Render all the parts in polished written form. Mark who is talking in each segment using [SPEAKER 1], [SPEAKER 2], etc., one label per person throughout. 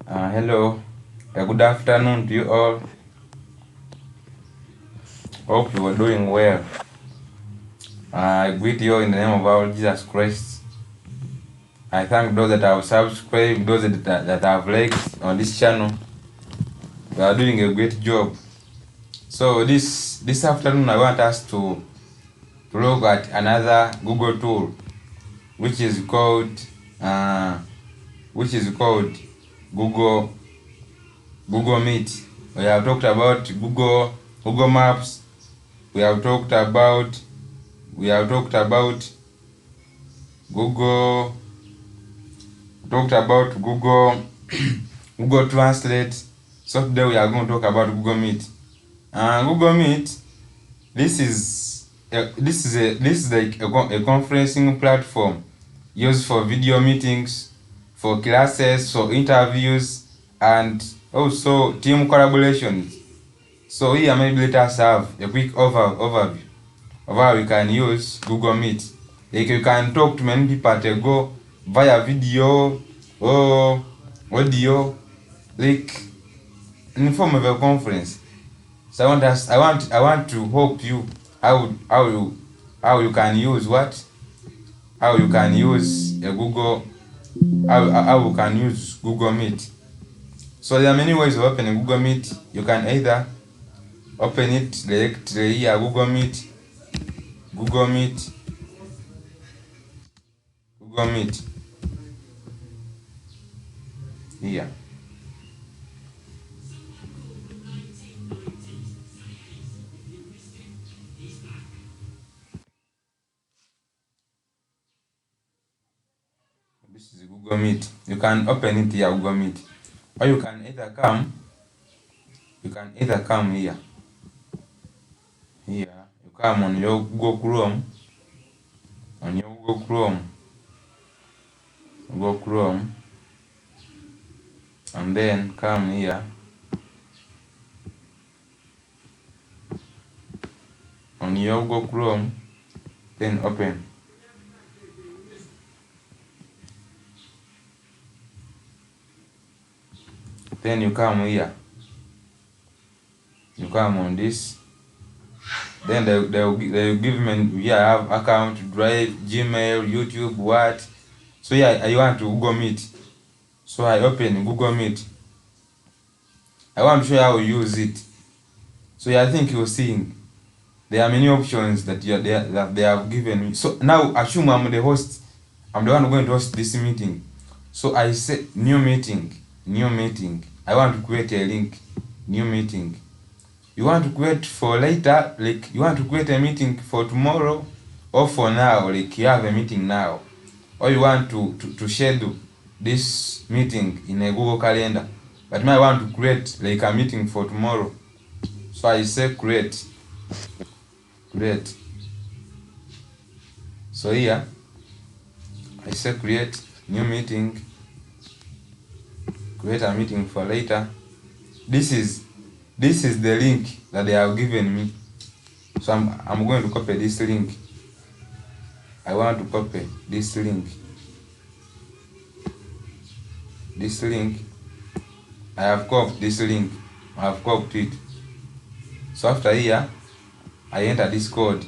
[SPEAKER 1] Hello, good afternoon to you all. Hope you are doing well. I greet you in the name of our Jesus Christ. I thank those that have subscribed, those that have liked on this channel. You are doing a great job. So this afternoon, I want us to look at another Google tool, which is called Google Meet. We have talked about Google Maps. We have talked about Google Google Translate. So today we are going to talk about Google Meet. Google Meet. This is like a conferencing platform used for video meetings, for classes, for interviews, and also team collaborations. So here maybe let us have a quick overview of how we can use Google Meet. Like you can talk to many people at a go via video or audio, like in the form of a conference. So I want to help you how you can use how you can use a Google how you can use Google Meet. So there are many ways of opening Google Meet. You can either open it directly here, Google Meet, Google Meet, Google Meet here. This is Google Meet. You can open it here, Google Meet, or you can either come. You can either come here. Here you come on your Google Chrome. On your Google Chrome, and then come here. On your Google Chrome, then open. Then you come here. You come on this. Then they will give me here. I have account, Drive, Gmail, YouTube, what. So yeah, I want to Google Meet. So I open Google Meet. I want to show you how you use it. So yeah, I think you're seeing there are many options that they have given me. So now assume I'm the host. I'm the one going to host this meeting. So I say new meeting. I want to create a link. New meeting. You want to create for later, like you want to create a meeting for tomorrow or for now, like you have a meeting now, or you want to schedule this meeting in a Google Calendar, but now I want to create like a meeting for tomorrow. So I say create. So here I say create new meeting, create a meeting for later. This is the link that they have given me. So I'm going to copy this link. I want to copy this link. I have copied this link. I have copied it. So after here, I enter this code.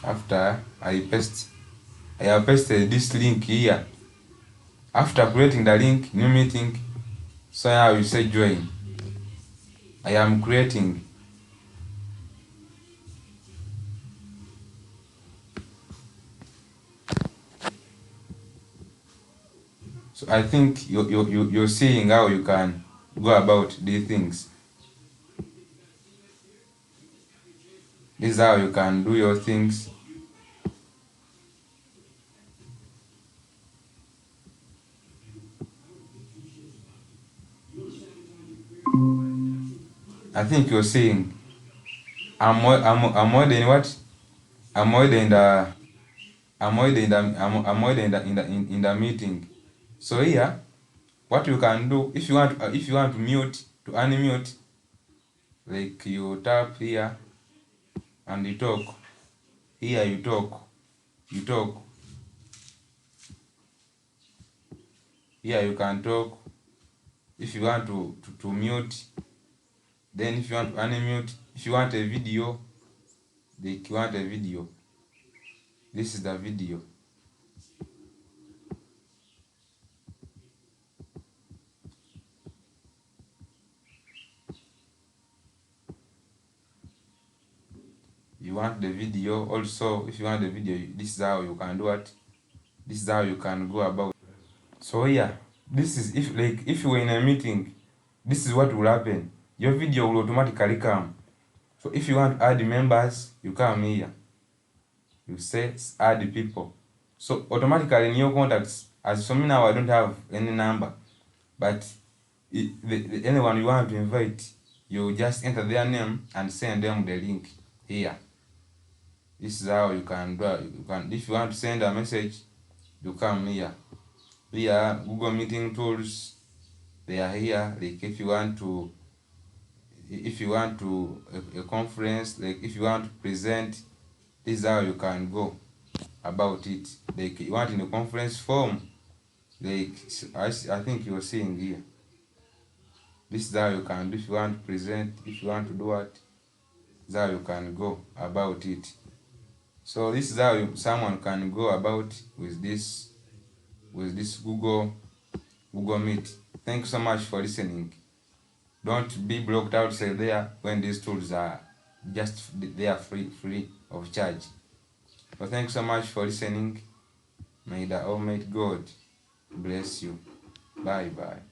[SPEAKER 1] After I have pasted this link here. After creating the link, new meeting, so now you say join. I am creating. So I think you're seeing how you can go about these things. This is how you can do your things. I think you're seeing. I'm already in what? I'm already in the meeting. So here, what you can do if you want to mute, to unmute, like you tap here and you talk. Here you talk. Here you can talk. If you want to mute, then if you want to unmute, if you want a video, like you want a video, this is the video. You want the video also. If you want the video, this is how you can do it. This is how you can go about. So yeah, this is if you were in a meeting, this is what will happen. Your video will automatically come. So if you want to add members, you come here. You say add people. So automatically in your contacts, as for me now, I don't have any number, but anyone you want to invite, you just enter their name and send them the link here. This is how you can do it. You can, if you want to send a message, you come here. Here, Google Meeting tools, they are here. Like if you want to a conference, like if you want to present, this is how you can go about it. Like you want in a conference form, like I think you're seeing here. This is how you can do. If you want to present, if you want to do what, this is how you can go about it. So this is how someone can go about with this Google Meet. Thank you so much for listening. Don't be blocked outside there when these tools are just they are free of charge. So thank you so much for listening. May the Almighty God bless you. Bye bye.